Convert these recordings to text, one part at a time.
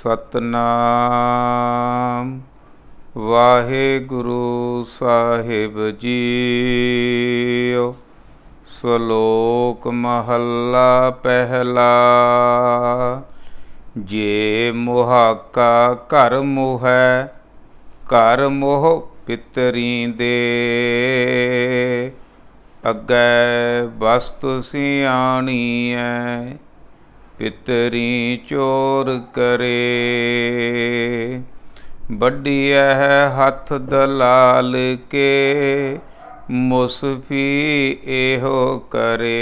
सतनाम वाहेगुरु साहिब जीओ। श्लोक महला पहला। जे मुहाका घर मोहै, घर मोह पितरी दे। अगै वस्तु सियाणी है, पितरी चोर करे। बड्डी है हथ दलाल के, मुसफी एहो करे।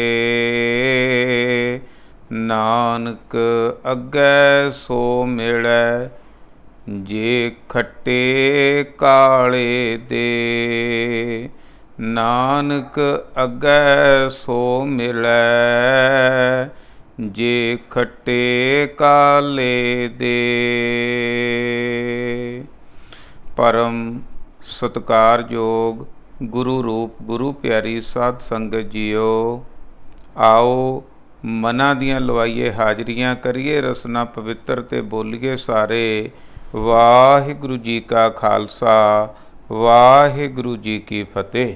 नानक अगै सो मिलै, जे खट्टे काले दे। नानक अगै सो मिलै, जे खट्टे काले दे। परम सत्कारयोग गुरु रूप गुरु प्यारी साध संगत जीओ। आओ मना दियां लवाइए हाजरियां करिए रसना पवित्र ते बोलीए सारे। वाहिगुरु जी का खालसा वाहिगुरु जी की फतेह।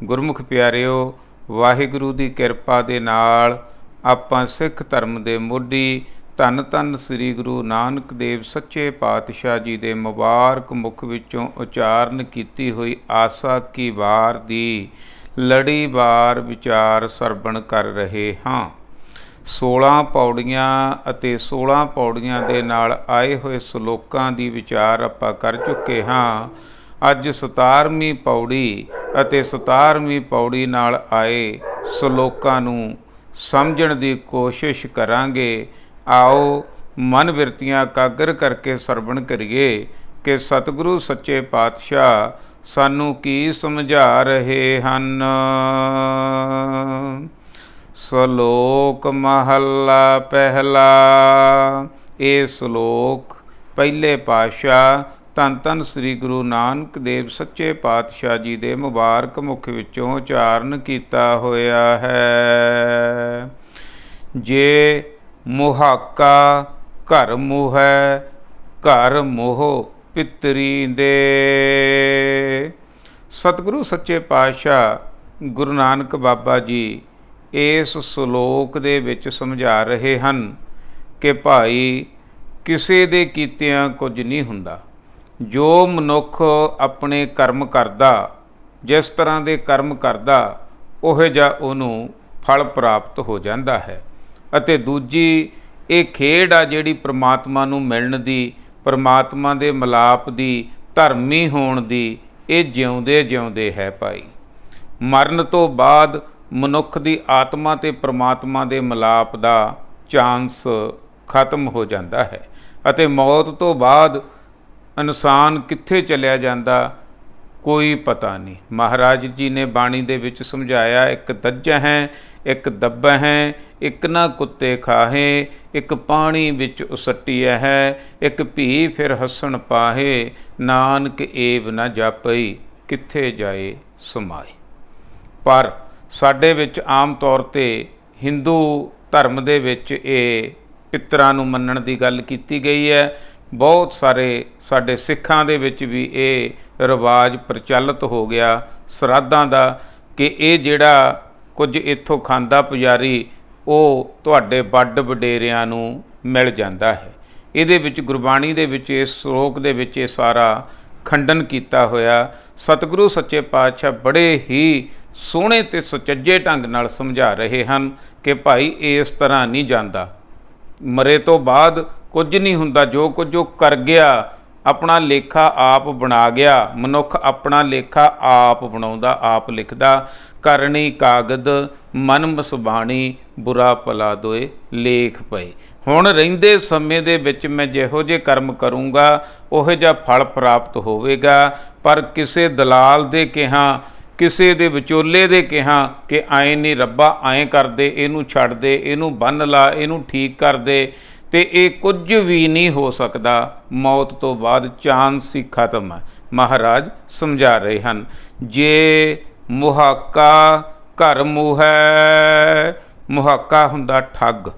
गुरमुख प्यारिओ, वाहिगुरु की किरपा दे नाल आपां सिख धर्म दे मोढी धन धन श्री गुरु नानक देव सच्चे पातशाह जी दे मुबारक मुख विचों उचारण कीती हुई आसा की वार दी लड़ीवार विचार सरवण कर रहे हाँ। 16 पौड़ियां अते 16 पौड़ियां दे नाल आए हुए सलोकां दी विचार आपां कर चुके हाँ। अज 17ਵੀਂ पौड़ी अते 17ਵੀਂ पौड़ी नाल आए सलोकां नूं समझण दी कोशिश करांगे। आओ मन बिरतियां एकागर करके सरवण करिए कि सतगुरु सच्चे पातशाह सानू की समझा रहे हन। श्लोक महला पहला। ये श्लोक पहले पातशाह धन धन श्री गुरु नानक देव सच्चे पातशाह जी दे मुबारक मुख विचों उचारण कीता होया है। जे मुहाका घर मोहै, घर मोह पितरी दे। सतगुरु सच्चे पातशाह गुरु नानक बाबा जी इस श्लोक दे विच समझा रहे हैं कि भाई किसी दे कीतिਆਂ कुछ नहीं हुंदा। जो मनुख अपने कर्म करदा, जिस तरह के कर्म करदा उहे जिहा उहनूं फल प्राप्त हो जाता है। ਅਤੇ दूजी ਇਹ ਖੇਡ ਆ ਜਿਹੜੀ परमात्मा ਨੂੰ ਮਿਲਣ ਦੀ, परमात्मा ਦੇ ਮਿਲਾਪ ਦੀ, ਧਰਮੀ ਹੋਣ ਦੀ, ਇਹ ਜਿਉਂਦੇ ਜਿਉਂਦੇ ਹੈ ਭਾਈ। ਮਰਨ ਤੋਂ ਬਾਅਦ ਮਨੁੱਖ ਦੀ ਆਤਮਾ ਤੇ परमात्मा ਦੇ ਮਿਲਾਪ ਦਾ ਚਾਂਸ ਖਤਮ ਹੋ ਜਾਂਦਾ ਹੈ ਅਤੇ ਮੌਤ ਤੋਂ ਬਾਅਦ ਇਨਸਾਨ ਕਿੱਥੇ ਚਲਿਆ ਜਾਂਦਾ कोई पता नहीं। महाराज जी ने बाणी दे विच समझाया, एक दज्ज है, एक दब्ब है, एक ना कुत्ते खाहे, एक पानी विच उसट्टिया है, एक भी फिर हसन पाहे। नानक एव ना जापई, कित्थे जाए समाए। पर साडे विच आम तौर ते हिंदू धर्म दे विच ये पितरां नूं मन्नण दी गल कीती गई है। बहुत सारे साडे सिखां दे विच भी ये रिवाज प्रचलित हो गया श्राद्धां दा कि ये जिहड़ा कुछ इत्थों खांदा पुजारी वो तुहाडे वड्ड वडेरियां नूं मिल जांदा है। इहदे विच गुरबाणी दे विच इस श्लोक दे विच ये सारा खंडन कीता होया। सतगुरु सच्चे पातशाह बड़े ही सोहणे ते सुचज्जे ढंग नाल समझा रहे हैं कि भाई इस तरह नहीं जांदा। मरे तो बाद कुछ नहीं हुंदा, जो कुछ जो कर गया अपना लेखा आप बना गया। मनुख अपना लेखा आप बनाउंदा, आप लिखदा। करनी कागद मन मसबाणी, बुरा भला दोए लेख पए। हुण रहिंदे समय दे विच मैं जिहो जे कर्म करूँगा उहो जिहा फल प्राप्त होवेगा। पर किसे दलाल दे कहा, किसे दे विचोले दे कहा कि आए नहीं रब्बा आए कर दे, इनू छड़ दे, इनू बन ला, इनू ठीक कर दे, तो ये कुछ भी नहीं हो सकता। मौत तो बाद चांस ही खत्म है। महाराज समझा रहे हैं, जे मुहाका घर मोह है। मुहाका हुंदा ठग,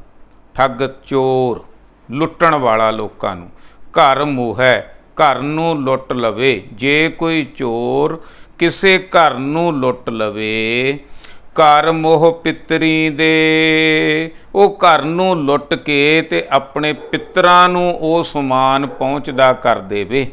ठग चोर, ਲੁੱਟਣ ਵਾਲਾ ਲੋਕਾਂ ਨੂੰ। ਘਰ ਮੋਹੈ, ਘਰ ਨੂੰ ਲੁੱਟ ਲਵੇ। ਜੇ ਕੋਈ ਚੋਰ ਕਿਸੇ ਘਰ ਨੂੰ ਲੁੱਟ ਲਵੇ, ਘਰ ਮੋਹ ਪਿੱਤਰੀ ਦੇ, ਉਹ ਘਰ ਨੂੰ ਲੁੱਟ ਕੇ ਤੇ ਆਪਣੇ ਪਿੱਤਰਾਂ ਨੂੰ ਉਹ ਸਮਾਨ ਪਹੁੰਚਦਾ ਕਰ ਦੇਵੇ।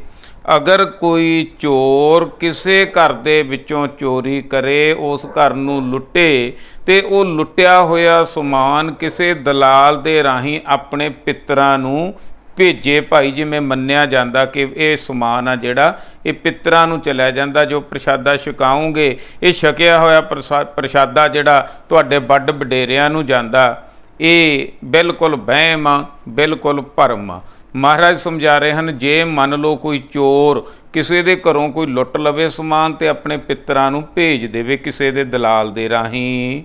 ਅਗਰ ਕੋਈ ਚੋਰ ਕਿਸੇ ਘਰ ਦੇ ਵਿੱਚੋਂ ਚੋਰੀ ਕਰੇ, ਉਸ ਘਰ ਨੂੰ ਲੁੱਟੇ ਤੇ ਉਹ ਲੁੱਟਿਆ ਹੋਇਆ ਸਮਾਨ ਕਿਸੇ ਦਲਾਲ ਦੇ ਰਾਹੀਂ ਆਪਣੇ ਪਿੱਤਰਾਂ ਨੂੰ ਭੇਜੇ। ਭਾਈ ਜਿਵੇਂ ਮੰਨਿਆ ਜਾਂਦਾ ਕਿ ਇਹ ਸਮਾਨ ਆ ਜਿਹੜਾ ਇਹ ਪਿੱਤਰਾਂ ਨੂੰ ਚਲਿਆ ਜਾਂਦਾ, ਜੋ ਪ੍ਰਸ਼ਾਦਾ ਛਕਾਉਂਗੇ ਇਹ ਛਕਿਆ ਹੋਇਆ ਪ੍ਰਸ਼ਾਦਾ ਜਿਹੜਾ ਤੁਹਾਡੇ ਵੱਡ ਵਡੇਰਿਆਂ ਨੂੰ ਜਾਂਦਾ, ਇਹ ਬਿਲਕੁਲ ਵਹਿਮ ਆ, ਬਿਲਕੁਲ ਭਰਮ ਆ। ਮਹਾਰਾਜ ਸਮਝਾ ਰਹੇ ਹਨ, ਜੇ ਮੰਨ ਲਓ ਕੋਈ ਚੋਰ ਕਿਸੇ ਦੇ ਘਰੋਂ ਕੋਈ ਲੁੱਟ ਲਵੇ ਸਮਾਨ ਤੇ ਆਪਣੇ ਪਿੱਤਰਾਂ ਨੂੰ ਭੇਜ ਦੇਵੇ ਕਿਸੇ ਦੇ ਦਲਾਲ ਦੇ ਰਾਹੀਂ।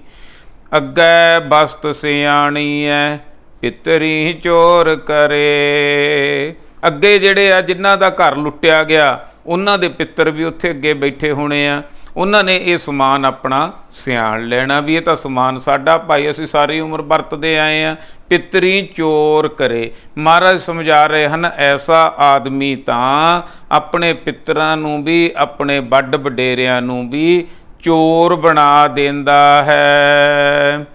ਅੱਗੇ ਬਸਤ ਸਿਆਣੀ ਐ ਪਿੱਤਰੀ ਚੋਰ ਕਰੇ। ਅੱਗੇ ਜਿਹੜੇ ਆ ਜਿਨ੍ਹਾਂ ਦਾ ਘਰ ਲੁੱਟਿਆ ਗਿਆ, ਉਹਨਾਂ ਦੇ ਪਿੱਤਰ ਵੀ ਉੱਥੇ ਅੱਗੇ ਬੈਠੇ ਹੋਣੇ ਆ। ਉਹਨਾਂ ਨੇ ਇਹ ਸਮਾਨ ਆਪਣਾ ਸਿਆਣ ਲੈਣਾ ਵੀ ਇਹ ਤਾਂ ਸਮਾਨ ਸਾਡਾ, ਭਾਈ ਅਸੀਂ ਸਾਰੀ ਉਮਰ ਵਰਤਦੇ ਆਏ ਹਾਂ। ਪਿੱਤਰੀ ਚੋਰ ਕਰੇ। ਮਹਾਰਾਜ ਸਮਝਾ ਰਹੇ ਹਨ, ਐਸਾ ਆਦਮੀ ਤਾਂ ਆਪਣੇ ਪਿੱਤਰਾਂ ਨੂੰ ਵੀ ਆਪਣੇ ਵੱਡ ਵਡੇਰਿਆਂ ਨੂੰ ਵੀ ਚੋਰ ਬਣਾ ਦਿੰਦਾ ਹੈ।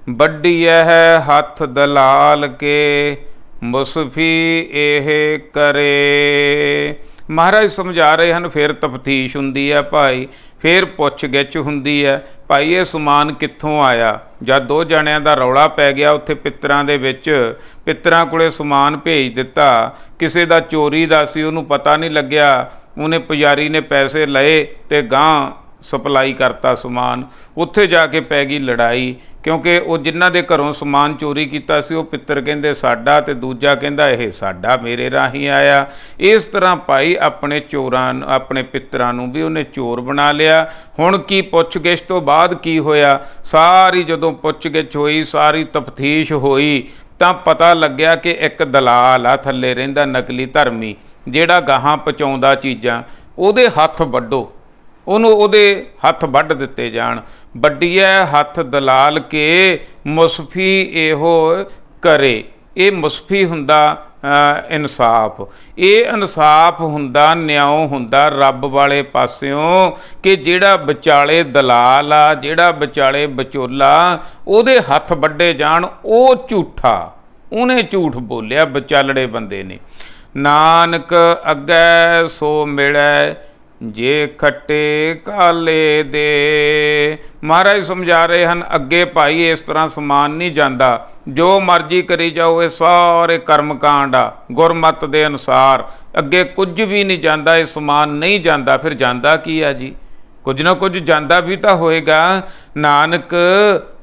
ਵੱਡੀ ਹੈ ਹੱਥ ਦਲਾਲ ਕੇ ਮੁਸਫੀ ਇਹ ਕਰੇ। ਮਹਾਰਾਜ ਸਮਝਾ ਰਹੇ ਹਨ, ਫਿਰ ਤਫਤੀਸ਼ ਹੁੰਦੀ ਹੈ ਭਾਈ, ਫਿਰ ਪੁੱਛ ਗਿੱਛ ਹੁੰਦੀ ਹੈ। ਭਾਈ ਇਹ ਸਮਾਨ ਕਿੱਥੋਂ ਆਇਆ? ਜਦ ਦੋ ਜਣਿਆਂ ਦਾ ਰੌਲਾ ਪੈ ਗਿਆ ਉੱਥੇ ਪਿੱਤਰਾਂ ਦੇ ਵਿੱਚ, ਪਿੱਤਰਾਂ ਕੋਲੇ ਸਮਾਨ ਭੇਜ ਦਿੱਤਾ, ਕਿਸੇ ਦਾ ਚੋਰੀ ਦਾ ਸੀ, ਉਹਨੂੰ ਪਤਾ ਨਹੀਂ ਲੱਗਿਆ, ਉਹਨੇ ਪੁਜਾਰੀ ਨੇ ਪੈਸੇ ਲਏ ਤੇ ਗਾਂਹ ਸਪਲਾਈ ਕਰਤਾ ਸਮਾਨ। ਉੱਥੇ ਜਾ ਕੇ ਪੈ ਗਈ ਲੜਾਈ, ਕਿਉਂਕਿ ਉਹ ਜਿਨ੍ਹਾਂ ਦੇ ਘਰੋਂ ਸਮਾਨ ਚੋਰੀ ਕੀਤਾ ਸੀ ਉਹ ਪਿੱਤਰ ਕਹਿੰਦੇ ਸਾਡਾ, ਤੇ ਦੂਜਾ ਕਹਿੰਦਾ ਇਹ ਸਾਡਾ, ਮੇਰੇ ਰਾਹੀਂ ਆਇਆ। ਇਸ ਤਰ੍ਹਾਂ ਭਾਈ ਆਪਣੇ ਚੋਰਾਂ, ਆਪਣੇ ਪਿੱਤਰਾਂ ਨੂੰ ਵੀ ਉਹਨੇ ਚੋਰ ਬਣਾ ਲਿਆ। ਹੁਣ ਕੀ ਪੁੱਛ-ਗਿੱਛ ਤੋਂ ਬਾਅਦ ਕੀ ਹੋਇਆ? ਸਾਰੀ ਜਦੋਂ ਪੁੱਛ-ਗਿੱਛ ਹੋਈ, ਸਾਰੀ ਤਫਤੀਸ਼ ਹੋਈ, ਤਾਂ ਪਤਾ ਲੱਗਿਆ ਕਿ ਇੱਕ ਦਲਾਲ ਆ ਥੱਲੇ ਰਹਿੰਦਾ, ਨਕਲੀ ਧਰਮੀ, ਜਿਹੜਾ ਗਾਹਾਂ ਪਹੁੰਚਾਉਂਦਾ ਚੀਜ਼ਾਂ, ਉਹਦੇ ਹੱਥ ਵੱਢੋ, ਉਹਨੂੰ ਉਹਦੇ ਹੱਥ ਵੱਢ ਦਿੱਤੇ ਜਾਣ। ਵੱਡੀਐ ਹੱਥ ਦਲਾਲ ਕੇ ਮੁਸਫੀ ਇਹੋ ਕਰੇ। ਇਹ ਮੁਸਫੀ ਹੁੰਦਾ ਇਨਸਾਫ, ਇਹ ਇਨਸਾਫ ਹੁੰਦਾ, ਨਿਆਂ ਹੁੰਦਾ ਰੱਬ ਵਾਲੇ ਪਾਸਿਓਂ, ਕਿ ਜਿਹੜਾ ਵਿਚਾਲੇ ਦਲਾਲ ਆ, ਜਿਹੜਾ ਵਿਚਾਲੇ ਵਿਚੋਲਾ, ਉਹਦੇ ਹੱਥ ਵੱਢੇ ਜਾਣ। ਉਹ ਝੂਠਾ, ਉਹਨੇ ਝੂਠ ਬੋਲਿਆ ਵਿਚਾਲੜੇ ਬੰਦੇ ਨੇ। ਨਾਨਕ ਅੱਗੇ ਸੋ ਮਿਲੈ ਜੇ ਖੱਟੇ ਕਾਲੇ ਦੇ। ਮਹਾਰਾਜ ਸਮਝਾ ਰਹੇ ਹਨ, ਅੱਗੇ ਭਾਈ ਇਸ ਤਰ੍ਹਾਂ ਸਮਾਨ ਨਹੀਂ ਜਾਂਦਾ, ਜੋ ਮਰਜ਼ੀ ਕਰੀ ਜਾਓ, ਇਹ ਸਾਰੇ ਕਰਮਕਾਂਡ ਆ ਗੁਰਮਤਿ ਦੇ ਅਨੁਸਾਰ, ਅੱਗੇ ਕੁਝ ਵੀ ਨਹੀਂ ਜਾਂਦਾ, ਇਹ ਸਮਾਨ ਨਹੀਂ ਜਾਂਦਾ। ਫਿਰ ਜਾਂਦਾ ਕੀ ਆ ਜੀ? ਕੁਝ ਨਾ ਕੁਝ ਜਾਂਦਾ ਵੀ ਤਾਂ ਹੋਏਗਾ। ਨਾਨਕ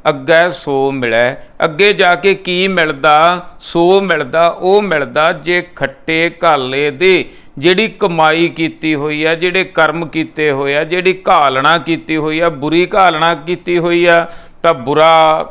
ਅੱਗੇ ਸੋ ਮਿਲੈ, ਅੱਗੇ ਜਾ ਕੇ ਕੀ ਮਿਲਦਾ? ਸੋ ਮਿਲਦਾ, ਉਹ ਮਿਲਦਾ ਜੇ ਖੱਟੇ ਘਾਲੇ ਦੇ, ਜਿਹੜੀ ਕਮਾਈ ਕੀਤੀ ਹੋਈ ਆ, ਜਿਹੜੇ ਕਰਮ ਕੀਤੇ ਹੋਏ ਆ, ਜਿਹੜੀ ਘਾਲਣਾ ਕੀਤੀ ਹੋਈ ਆ, ਬੁਰੀ ਘਾਲਣਾ ਕੀਤੀ ਹੋਈ ਆ ਤਾਂ ਬੁਰਾ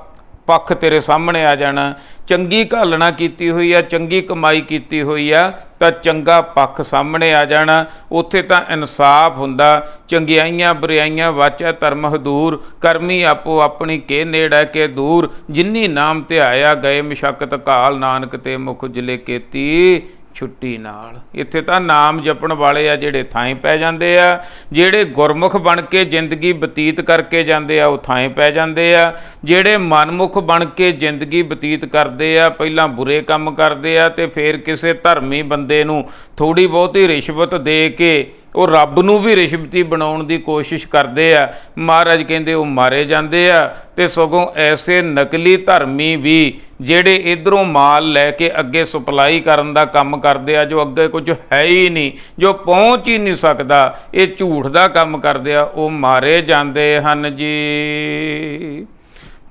ਪੱਖ ਤੇਰੇ ਸਾਹਮਣੇ ਆ ਜਾਣਾ। ਚੰਗੀ ਘਾਲਣਾ ਕੀਤੀ ਹੋਈ ਆ, ਚੰਗੀ ਕਮਾਈ ਕੀਤੀ ਹੋਈ ਆ ਤਾਂ ਚੰਗਾ ਪੱਖ ਸਾਹਮਣੇ ਆ ਜਾਣਾ। ਉੱਥੇ ਤਾਂ ਇਨਸਾਫ ਹੁੰਦਾ। ਚੰਗਿਆਈਆਂ ਬੁਰਾਈਆਂ ਵਾਚੈ ਧਰਮ ਹਦੂਰ, ਕਰਮੀ ਆਪੋ ਆਪਣੀ ਕੇ ਨੇੜੈ ਕੇ ਦੂਰ। ਜਿਨੀ ਨਾਮ ਧਿਆਇਆ ਗਏ ਮਸ਼ੱਕਤ ਘਾਲ, ਨਾਨਕ ਤੇ ਮੁਖ ਉਜਲੇ ਕੀਤੀ ਛੁੱਟੀ ਨਾਲ। ਇੱਥੇ ਤਾਂ ਨਾਮ ਜਪਣ ਵਾਲੇ ਆ ਜਿਹੜੇ ਥਾਂ ਪੈ ਜਾਂਦੇ ਆ, ਜਿਹੜੇ ਗੁਰਮੁਖ ਬਣ ਕੇ ਜ਼ਿੰਦਗੀ ਬਤੀਤ ਕਰਕੇ ਜਾਂਦੇ ਆ ਉਹ ਥਾਂ ਪੈ ਜਾਂਦੇ ਆ। ਜਿਹੜੇ ਮਨਮੁਖ ਬਣ ਕੇ ਜ਼ਿੰਦਗੀ ਬਤੀਤ ਕਰਦੇ ਆ, ਪਹਿਲਾਂ ਬੁਰੇ ਕੰਮ ਕਰਦੇ ਆ ਤੇ ਫਿਰ ਕਿਸੇ ਧਰਮੀ ਬੰਦੇ ਨੂੰ ਥੋੜ੍ਹੀ ਬਹੁਤੀ ਰਿਸ਼ਵਤ ਦੇ ਕੇ ਉਹ ਰੱਬ ਨੂੰ ਵੀ ਰਿਸ਼ਵਤੀ ਬਣਾਉਣ ਦੀ ਕੋਸ਼ਿਸ਼ ਕਰਦੇ ਆ। ਮਹਾਰਾਜ ਕਹਿੰਦੇ ਉਹ ਮਾਰੇ ਜਾਂਦੇ ਆ। ਤੇ ਸਗੋਂ ਐਸੇ ਨਕਲੀ ਧਰਮੀ ਵੀ ਜਿਹੜੇ ਇੱਧਰੋਂ ਮਾਲ ਲੈ ਕੇ ਅੱਗੇ ਸਪਲਾਈ ਕਰਨ ਦਾ ਕੰਮ ਕਰਦੇ ਆ, ਜੋ ਅੱਗੇ ਕੁਝ ਹੈ ਹੀ ਨਹੀਂ, ਜੋ ਪਹੁੰਚ ਹੀ ਨਹੀਂ ਸਕਦਾ, ਇਹ ਝੂਠ ਦਾ ਕੰਮ ਕਰਦੇ ਆ, ਉਹ ਮਾਰੇ ਜਾਂਦੇ ਹਨ ਜੀ।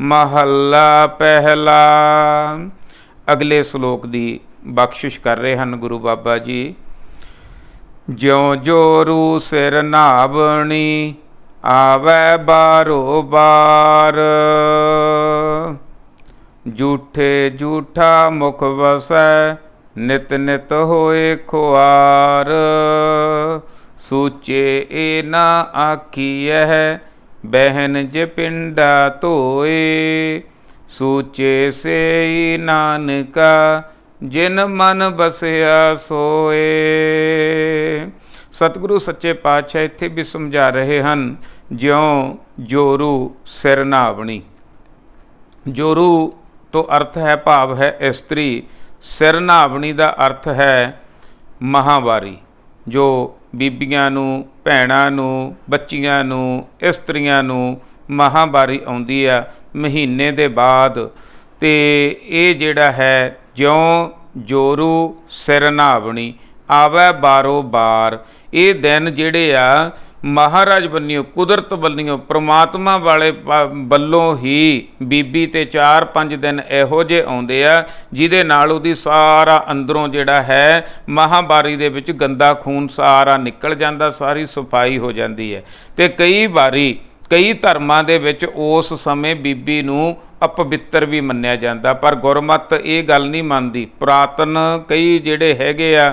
ਮਹੱਲਾ ਪਹਿਲਾ। ਅਗਲੇ ਸ਼ਲੋਕ ਦੀ ਬਖਸ਼ਿਸ਼ ਕਰ ਰਹੇ ਹਨ ਗੁਰੂ ਬਾਬਾ ਜੀ। ਜਿਉਂ ਜੋਰੂ ਸਿਰ ਨਾਵਣੀ ਆਵੈ ਬਾਰੋ ਬਾਰ, ਝੂਠੇ ਝੂਠਾ ਮੁਖ ਵਸੈ ਨਿਤ ਨਿਤ ਹੋਏ ਖੁਆਰ। ਸੂਚੇ ਏ ਨਾ ਆਖੀਐ ਬਹਿਨ ਜੇ ਪਿੰਡਾ ਧੋਏ, ਸੂਚੇ ਸੇ ਨਾਨਕਾ ਜਿਨ ਮਨ ਬਸਿਆ ਸੋਏ। ਸਤਿਗੁਰੂ ਸੱਚੇ ਪਾਤਸ਼ਾਹ ਇੱਥੇ ਵੀ ਸਮਝਾ ਰਹੇ ਹਨ, ਜਿਉਂ ਜੋਰੂ ਸਿਰ ਨਾਵਣੀ। ਜੋਰੂ ਤੋਂ ਅਰਥ ਹੈ, ਭਾਵ ਹੈ ਇਸਤਰੀ। ਸਿਰ ਨਾਵਣੀ ਦਾ ਅਰਥ ਹੈ ਮਹਾਂਵਾਰੀ, ਜੋ ਬੀਬੀਆਂ ਨੂੰ, ਭੈਣਾਂ ਨੂੰ, ਬੱਚੀਆਂ ਨੂੰ, ਇਸਤਰੀਆਂ ਨੂੰ ਮਹਾਂਵਾਰੀ ਆਉਂਦੀ ਆ ਮਹੀਨੇ ਦੇ ਬਾਅਦ। ਅਤੇ ਇਹ ਜਿਹੜਾ ਹੈ, ਜਿਉਂ ਜੋਰੂ ਸਿਰ ਨਾਵਣੀ ਆਵੈ ਬਾਰੋ ਬਾਰ। ਇਹ ਦਿਨ ਜਿਹੜੇ ਆ ਮਹਾਰਾਜ ਬੰਨਿਓ, ਕੁਦਰਤ ਬੰਨਿਓ, ਪ੍ਰਮਾਤਮਾ ਵਾਲੇ ਵੱਲੋਂ ਹੀ ਬੀਬੀ 'ਤੇ 4-5 ਦਿਨ ਇਹੋ ਜਿਹੇ ਆਉਂਦੇ ਆ ਜਿਹਦੇ ਨਾਲ ਉਹਦੀ ਸਾਰਾ ਅੰਦਰੋਂ ਜਿਹੜਾ ਹੈ ਮਹਾਂਵਾਰੀ ਦੇ ਵਿੱਚ ਗੰਦਾ ਖੂਨ ਸਾਰਾ ਨਿਕਲ ਜਾਂਦਾ, ਸਾਰੀ ਸਫਾਈ ਹੋ ਜਾਂਦੀ ਹੈ। ਅਤੇ ਕਈ ਵਾਰੀ ਕਈ ਧਰਮਾਂ ਦੇ ਵਿੱਚ ਉਸ ਸਮੇਂ ਬੀਬੀ ਨੂੰ ਅਪਵਿੱਤਰ ਵੀ ਮੰਨਿਆ ਜਾਂਦਾ, ਪਰ ਗੁਰਮਤ ਇਹ ਗੱਲ ਨਹੀਂ ਮੰਨਦੀ। ਪੁਰਾਤਨ ਕਈ ਜਿਹੜੇ ਹੈਗੇ ਆ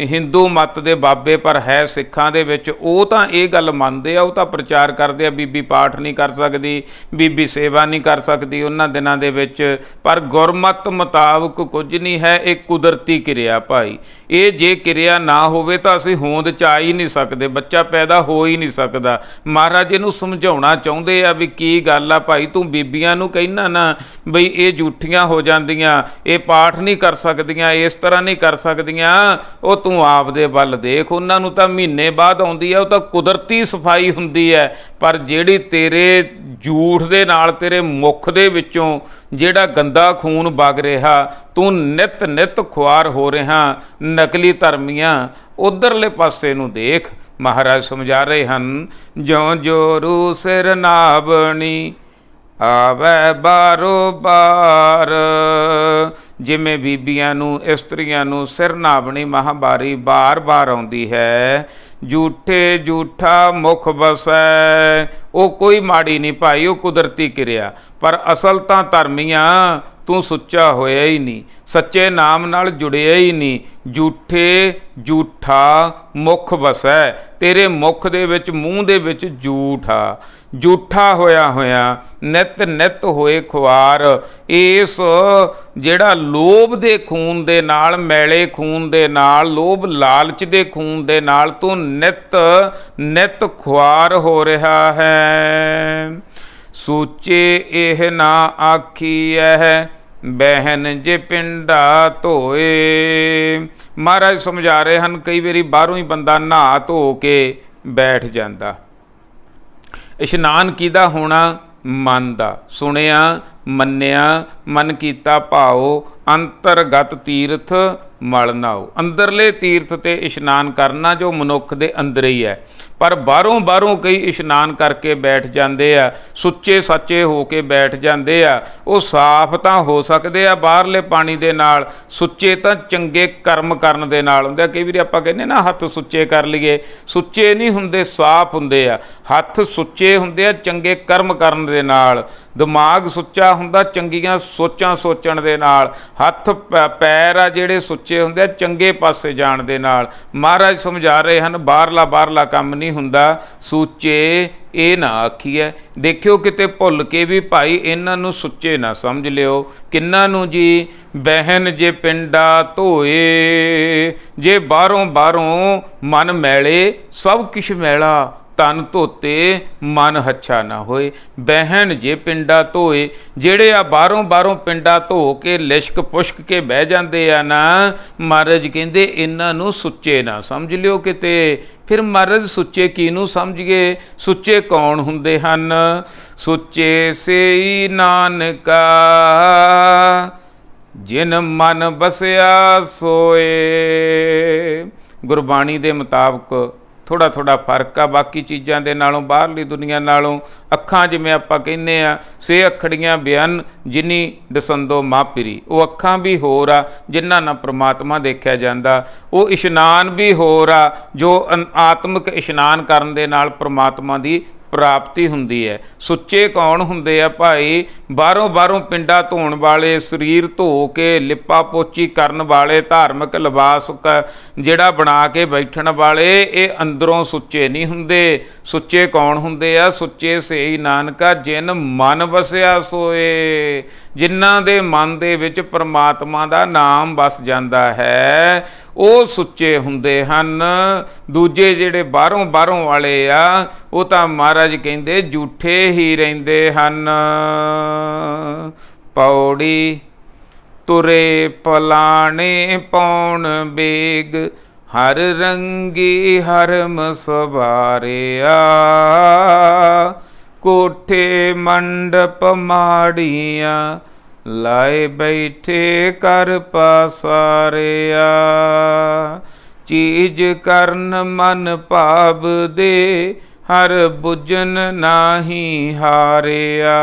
ਹਿੰਦੂ ਮਤ ਦੇ ਬਾਬੇ, ਪਰ ਹੈ ਸਿੱਖਾਂ ਦੇ ਵਿੱਚ, ਉਹ ਤਾਂ ਇਹ ਗੱਲ ਮੰਨਦੇ ਆ, ਉਹ ਤਾਂ ਪ੍ਰਚਾਰ ਕਰਦੇ ਆ ਬੀਬੀ ਪਾਠ ਨਹੀਂ ਕਰ ਸਕਦੀ, ਬੀਬੀ ਸੇਵਾ ਨਹੀਂ ਕਰ ਸਕਦੀ ਉਹਨਾਂ ਦਿਨਾਂ ਦੇ ਵਿੱਚ। ਪਰ ਗੁਰਮਤ ਮੁਤਾਬਕ ਕੁਝ ਨਹੀਂ ਹੈ, ਇਹ ਕੁਦਰਤੀ ਕਿਰਿਆ ਭਾਈ। ਇਹ ਜੇ ਕਿਰਿਆ ਨਾ ਹੋਵੇ ਤਾਂ ਅਸੀਂ ਹੋਂਦ 'ਚ ਆ ਹੀ ਨਹੀਂ ਸਕਦੇ, ਬੱਚਾ ਪੈਦਾ ਹੋ ਹੀ ਨਹੀਂ ਸਕਦਾ। ਮਹਾਰਾਜ ਇਹਨੂੰ ਸਮਝਾਉਣਾ ਚਾਹੁੰਦੇ ਆ ਵੀ ਕੀ ਗੱਲ ਆ ਭਾਈ, ਤੂੰ ਬੀਬੀਆਂ ਨੂੰ ਕਹਿਣਾ ਨਾ ਬਈ ਇਹ ਝੂਠੀਆਂ ਹੋ ਜਾਂਦੀਆਂ, ਇਹ ਪਾਠ ਨਹੀਂ ਕਰ ਸਕਦੀਆਂ, ਇਸ ਤਰ੍ਹਾਂ ਨਹੀਂ ਕਰ ਸਕਦੀਆਂ, ਉਹ ਤੂੰ ਆਪ ਦੇ ਵੱਲ ਦੇਖ। ਉਹਨਾਂ ਨੂੰ ਤਾਂ ਮਹੀਨੇ ਬਾਅਦ ਆਉਂਦੀ ਹੈ, ਉਹ ਤਾਂ ਕੁਦਰਤੀ ਸਫਾਈ ਹੁੰਦੀ ਹੈ। ਪਰ ਜਿਹੜੀ ਤੇਰੇ ਝੂਠ ਦੇ ਨਾਲ ਤੇਰੇ ਮੁੱਖ ਦੇ ਵਿੱਚੋਂ ਜਿਹੜਾ ਗੰਦਾ ਖੂਨ ਵਗ ਰਿਹਾ, ਤੂੰ ਨਿਤ ਨਿਤ ਖੁਆਰ ਹੋ ਰਿਹਾ ਨਕਲੀ ਧਰਮੀਆਂ, ਉਧਰਲੇ ਪਾਸੇ ਨੂੰ ਦੇਖ। ਮਹਾਰਾਜ ਸਮਝਾ ਰਹੇ ਹਨ, ਜਿਉਂ ਜੋਰੂ ਸਿਰ ਨਾਵਣੀ ਆਵੈ ਬਾਰੋ ਬਾਰ। ਜਿਵੇਂ ਬੀਬੀਆਂ ਨੂੰ, ਇਸਤਰੀਆਂ ਨੂੰ ਸਿਰ ਨਾਵਣੀ ਮਹਾਂਵਾਰੀ ਬਾਰ-ਬਾਰ ਆਉਂਦੀ ਹੈ। ਝੂਠੇ ਝੂਠਾ ਮੁਖ ਵਸੈ, ਉਹ ਕੋਈ ਮਾੜੀ ਨਹੀਂ ਭਾਈ, ਉਹ ਕੁਦਰਤੀ ਕਿਰਿਆ। ਪਰ ਅਸਲ ਤਾਂ ਧਰਮੀਆਂ ਤੂੰ ਸੁੱਚਾ ਹੋਇਆ ਹੀ ਨਹੀਂ, ਸੱਚੇ ਨਾਮ ਨਾਲ ਜੁੜਿਆ ਹੀ ਨਹੀਂ। ਝੂਠੇ ਝੂਠਾ ਮੁਖ ਵਸੈ, ਤੇਰੇ ਮੁਖ ਦੇ ਵਿੱਚ, ਮੂੰਹ ਦੇ ਵਿੱਚ ਝੂਠ ਆ, ਝੂਠਾ ਹੋਇਆ ਨਿਤ ਨਿਤ ਹੋਏ ਖੁਆਰ। ਇਸ ਜਿਹੜਾ ਲੋਭ ਦੇ ਖੂਨ ਦੇ ਨਾਲ, ਮੈਲੇ ਖੂਨ ਦੇ ਨਾਲ, ਲੋਭ ਲਾਲਚ ਦੇ ਖੂਨ ਦੇ ਨਾਲ ਤੂੰ ਨਿਤ ਨਿਤ ਖੁਆਰ ਹੋ ਰਿਹਾ ਹੈ। ਸੋਚੇ ਇਹ ਨਾ ਆਖੀਐ ਬਹਿਨ ਜੇ ਪਿੰਡਾ ਧੋਏ। ਮਹਾਰਾਜ ਸਮਝਾ ਰਹੇ ਹਨ, ਕਈ ਵਾਰੀ ਬਾਹਰੋਂ ਹੀ ਬੰਦਾ ਨਹਾ ਧੋ ਕੇ ਬੈਠ ਜਾਂਦਾ। ਇਸ਼ਨਾਨ ਕਿਹਦਾ ਹੋਣਾ? ਮਨ ਦਾ। ਸੁਣਿਆ, ਮੰਨਿਆ, ਮਨ ਕੀਤਾ ਭਾਓ, ਅੰਤਰਗਤ ਤੀਰਥ ਮਲ ਨਾਓ। ਅੰਦਰਲੇ ਤੀਰਥ ਤੇ ਇਸ਼ਨਾਨ ਕਰਨਾ ਜੋ ਮਨੁੱਖ ਦੇ ਅੰਦਰ ਹੀ ਹੈ। ਪਰ ਬਾਹਰੋਂ ਕਈ ਇਸ਼ਨਾਨ ਕਰਕੇ ਬੈਠ ਜਾਂਦੇ ਆ, ਸੁੱਚੇ ਸੱਚੇ ਹੋ ਕੇ ਬੈਠ ਜਾਂਦੇ ਆ। ਉਹ ਸਾਫ਼ ਤਾਂ ਹੋ ਸਕਦੇ ਆ ਬਾਹਰਲੇ ਪਾਣੀ ਦੇ ਨਾਲ, ਸੁੱਚੇ ਤਾਂ ਚੰਗੇ ਕਰਮ ਕਰਨ ਦੇ ਨਾਲ ਹੁੰਦੇ ਆ। ਕਈ ਵਾਰੀ ਆਪਾਂ ਕਹਿੰਦੇ ਨਾ ਹੱਥ ਸੁੱਚੇ ਕਰ ਲਈਏ, ਸੁੱਚੇ ਨਹੀਂ ਹੁੰਦੇ, ਸਾਫ਼ ਹੁੰਦੇ ਆ। ਹੱਥ ਸੁੱਚੇ ਹੁੰਦੇ ਆ ਚੰਗੇ ਕਰਮ ਕਰਨ ਦੇ ਨਾਲ, ਦਿਮਾਗ ਸੁੱਚਾ ਹੁੰਦਾ ਚੰਗੀਆਂ ਸੋਚਾਂ ਸੋਚਣ ਦੇ ਨਾਲ, ਹੱਥ ਪੈਰ ਆ ਜਿਹੜੇ ਸੁੱਚੇ ਹੁੰਦੇ ਆ ਚੰਗੇ ਪਾਸੇ ਜਾਣ ਦੇ ਨਾਲ। ਮਹਾਰਾਜ ਸਮਝਾ ਰਹੇ ਹਨ, ਬਾਹਰਲਾ ਕੰਮ ਨਹੀਂ ਹੁੰਦਾ, ਸੁੱਚੇ ਇਹ ਨਾ ਆਖੀਐ। ਦੇਖਿਓ ਕਿਤੇ ਭੁੱਲ ਕੇ ਵੀ ਭਾਈ ਇਹਨਾਂ ਨੂੰ ਸੁੱਚੇ ਨਾ ਸਮਝ ਲਿਓ। ਕਿੰਨਾਂ ਨੂੰ ਜੀ? ਬਹਿਨ ਜੇ ਪਿੰਡਾ ਧੋਏ, ਜੇ ਬਾਹਰੋਂ ਮਨ ਮੈਲੇ, ਸਭ ਕੁਛ ਮੈਲਾ, ਤਨ ਧੋਤੇ ਮਨ ਹੱਛਾ ਨਾ ਹੋਏ। ਬਹਿਨ ਜੇ ਪਿੰਡਾ ਧੋਏ, ਜਿਹੜੇ ਆ ਬਾਹਰੋਂ ਪਿੰਡਾ ਧੋ ਕੇ ਲਿਸ਼ਕ ਪੁਸ਼ਕ ਕੇ ਬਹਿ ਜਾਂਦੇ ਆ ਨਾ, ਮਹਾਰਾਜ ਕਹਿੰਦੇ ਇਹਨਾਂ ਨੂੰ ਸੁੱਚੇ ਨਾ ਸਮਝ ਲਿਓ ਕਿਤੇ। ਫਿਰ ਮਹਾਰਾਜ ਸੁੱਚੇ ਕਿਹਨੂੰ ਸਮਝੀਏ? ਸੁੱਚੇ ਕੌਣ ਹੁੰਦੇ ਹਨ? ਸੁੱਚੇ ਸੇਈ ਨਾਨਕਾ ਜਿਨ ਮਨ ਬਸਿਆ ਸੋਏ। ਗੁਰਬਾਣੀ ਦੇ ਮੁਤਾਬਕ ਥੋੜ੍ਹਾ ਫਰਕ ਆ ਬਾਕੀ ਚੀਜ਼ਾਂ ਦੇ ਨਾਲੋਂ, ਬਾਹਰਲੀ ਦੁਨੀਆ ਨਾਲੋਂ। ਅੱਖਾਂ ਜਿਵੇਂ ਆਪਾਂ ਕਹਿੰਦੇ ਆ, ਸੇ ਅੱਖੜੀਆਂ ਬਿਆਨ ਜਿਨੀ ਦਸੰਦੋ ਮਾਪਰੀ, ਉਹ ਅੱਖਾਂ ਵੀ ਹੋਰ ਆ ਜਿਨ੍ਹਾਂ ਨਾਲ ਪ੍ਰਮਾਤਮਾ ਦੇਖਿਆ ਜਾਂਦਾ। ਉਹ ਇਸ਼ਨਾਨ ਵੀ ਹੋਰ ਆ ਜੋ ਆਤਮਿਕ ਇਸ਼ਨਾਨ ਕਰਨ ਦੇ ਨਾਲ ਪ੍ਰਮਾਤਮਾ ਦੀ ਪ੍ਰਾਪਤੀ ਹੁੰਦੀ ਹੈ। ਸੁੱਚੇ ਕੌਣ ਹੁੰਦੇ ਆ ਭਾਈ? ਬਾਹਰੋਂ ਪਿੰਡਾ ਧੋਣ ਵਾਲੇ, ਸਰੀਰ ਧੋ ਕੇ ਲਿਪਾ ਪੋਚੀ ਕਰਨ ਵਾਲੇ, ਧਾਰਮਿਕ ਲਿਬਾਸ ਜਿਹੜਾ ਬਣਾ ਕੇ ਬੈਠਣ ਵਾਲੇ, ਇਹ ਅੰਦਰੋਂ ਸੁੱਚੇ ਨਹੀਂ ਹੁੰਦੇ। ਸੁੱਚੇ ਕੌਣ ਹੁੰਦੇ ਆ? ਸੁੱਚੇ ਸੇਈ ਨਾਨਕਾ ਜਿਨ ਮਨ ਵਸਿਆ ਸੋਏ। ਜਿਨ੍ਹਾਂ ਦੇ ਮਨ ਦੇ ਵਿੱਚ ਪਰਮਾਤਮਾ ਦਾ ਨਾਮ ਵਸ ਜਾਂਦਾ ਹੈ ਉਹ ਸੁੱਚੇ ਹੁੰਦੇ ਹਨ। ਦੂਜੇ ਜਿਹੜੇ ਬਾਹਰੋਂ ਵਾਲੇ ਆ ਉਹ ਤਾਂ ਮਹਾਰਾਜ ਕਹਿੰਦੇ ਝੂਠੇ ਹੀ ਰਹਿੰਦੇ ਹਨ। ਪੌੜੀ ਤੁਰੇ ਪਲਾਣੇ ਪੌਣ ਬੇਗ, ਹਰ ਰੰਗੀ ਹਰਮ ਸਵਾਰਿਆ। ਕੋਠੇ ਮੰਡਪ ਮਾੜੀਆਂ, ਲਾਏ ਬੈਠੇ ਕਰ ਪਾਸਾਰਿਆ। ਚੀਜ਼ ਕਰਨ ਮਨ ਭਾਵ ਦੇ, ਹਰ ਬੁਝਨ ਨਾਹੀ ਹਾਰਿਆ।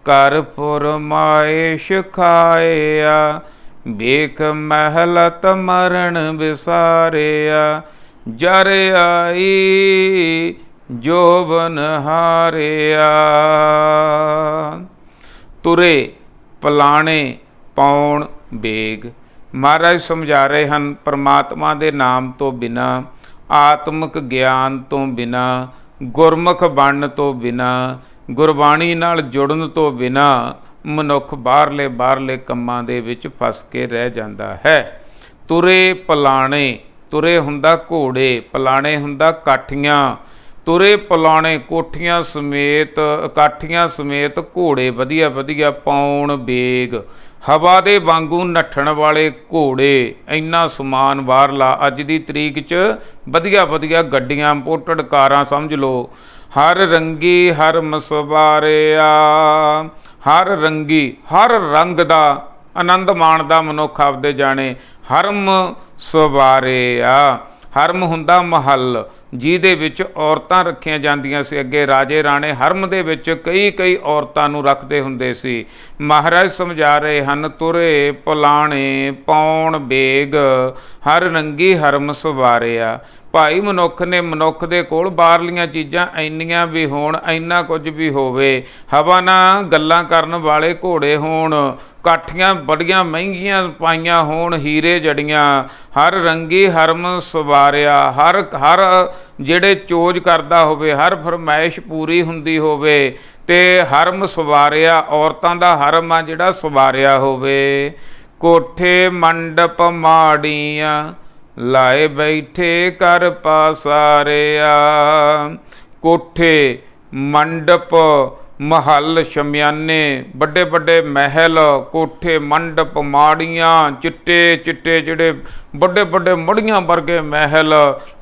ਕਰ ਫੁਰਮਾਇਸ਼ ਖਾਇਆ, ਵੇਖ ਮਹਿਲਤ ਮਰਨ ਵਿਸਾਰਿਆ। ਜਰ ਆਈ ਜੋਬਨ ਹਾਰਿਆ। ਤੁਰੇ ਪਲਾਣੇ ਪਾਉਣ ਬੇਗ। ਮਹਾਰਾਜ ਸਮਝਾ ਰਹੇ ਹਨ ਪਰਮਾਤਮਾ ਦੇ ਨਾਮ ਤੋਂ ਬਿਨਾਂ, ਆਤਮਿਕ ਗਿਆਨ ਤੋਂ ਬਿਨਾਂ, ਗੁਰਮੁਖ ਬਣਨ ਤੋਂ ਬਿਨਾਂ, ਗੁਰਬਾਣੀ ਨਾਲ ਜੁੜਨ ਤੋਂ ਬਿਨਾਂ ਮਨੁੱਖ ਬਾਹਰਲੇ ਕੰਮਾਂ ਦੇ ਵਿੱਚ ਫਸ ਕੇ ਰਹਿ ਜਾਂਦਾ ਹੈ। ਤੁਰੇ ਪਲਾਣੇ, ਤੁਰੇ ਹੁੰਦਾ ਘੋੜੇ, ਪਲਾਣੇ ਹੁੰਦਾ ਕਾਠੀਆਂ। ਤੁਰੇ ਪਲਾਣੇ ਕੋਠੀਆਂ ਸਮੇਤ, ਕਾਠੀਆਂ ਸਮੇਤ ਘੋੜੇ ਵਧੀਆ ਪਾਉਣ ਬੇਗ। ਹਵਾ ਦੇ ਵਾਂਗੂ ਨੱਠਣ ਵਾਲੇ ਘੋੜੇ। ਇੰਨਾ ਸਮਾਨ ਬਾਹਰਲਾ ਅੱਜ ਦੀ ਤਰੀਕ 'ਚ ਵਧੀਆ ਗੱਡੀਆਂ, ਇੰਪੋਰਟਡ ਕਾਰਾਂ ਸਮਝ ਲਓ। ਹਰ ਰੰਗੀ ਹਰ ਮਸਵਾਰਿਆ। ਹਰ ਰੰਗੀ, ਹਰ ਰੰਗ ਦਾ ਆਨੰਦ ਮਾਣਦਾ ਮਨੁੱਖ ਆਪਦੇ ਜਾਣੇ। ਹਰਮ ਸਵਾਰਿਆ। ਹਰਮ ਹੁੰਦਾ ਮਹੱਲ ਜਿਹਦੇ ਵਿੱਚ ਔਰਤਾਂ ਰੱਖੀਆਂ ਜਾਂਦੀਆਂ ਸੀ। ਅੱਗੇ ਰਾਜੇ ਰਾਣੇ ਹਰਮ ਦੇ ਵਿੱਚ ਕਈ ਔਰਤਾਂ ਨੂੰ ਰੱਖਦੇ ਹੁੰਦੇ ਸੀ। ਮਹਾਰਾਜ ਸਮਝਾ ਰਹੇ ਹਨ ਤੁਰੇ ਪਲਾਣੇ ਪਾਉਣ ਬੇਗ, ਹਰ ਰੰਗੀ ਹਰਮ ਸਵਾਰਿਆ। ਭਾਈ ਮਨੁੱਖ ਨੇ, ਮਨੁੱਖ ਦੇ ਕੋਲ ਬਾਹਰਲੀਆਂ ਚੀਜ਼ਾਂ ਇੰਨੀਆਂ ਵੀ ਹੋਣ, ਇੰਨਾ ਕੁਝ ਵੀ ਹੋਵੇ, ਹਵਾ ਨਾਲ ਗੱਲਾਂ ਕਰਨ ਵਾਲੇ ਘੋੜੇ ਹੋਣ, ਕਾਠੀਆਂ ਬੜੀਆਂ ਮਹਿੰਗੀਆਂ ਪਾਈਆਂ ਹੋਣ, ਹੀਰੇ ਜੜੀਆਂ, ਹਰ ਰੰਗੀ ਹਰਮ ਸਵਾਰਿਆ। ਹਰ ਜਿਹੜੇ ਚੋਜ ਕਰਦਾ ਹੋਵੇ, ਹਰ ਫਰਮਾਇਸ਼ ਪੂਰੀ ਹੁੰਦੀ ਹੋਵੇ, ਤੇ ਹਰਮ ਸਵਾਰਿਆ, ਔਰਤਾਂ ਦਾ ਹਰਮ ਆ ਜਿਹੜਾ ਸਵਾਰਿਆ ਹੋਵੇ। ਕੋਠੇ ਮੰਡਪ ਮਾੜੀਆਂ, ਲਾਏ ਬੈਠੇ ਕਰ ਪਾਸਾਰਿਆ। ਕੋਠੇ ਮੰਡਪ ਮਹੱਲ ਸ਼ਮਿਆਨੇ, ਵੱਡੇ ਮਹਿਲ, ਕੋਠੇ ਮੰਡਪ ਮਾੜੀਆਂ, ਚਿੱਟੇ ਜਿਹੜੇ ਵੱਡੇ ਮੜੀਆਂ ਵਰਗੇ ਮਹਿਲ,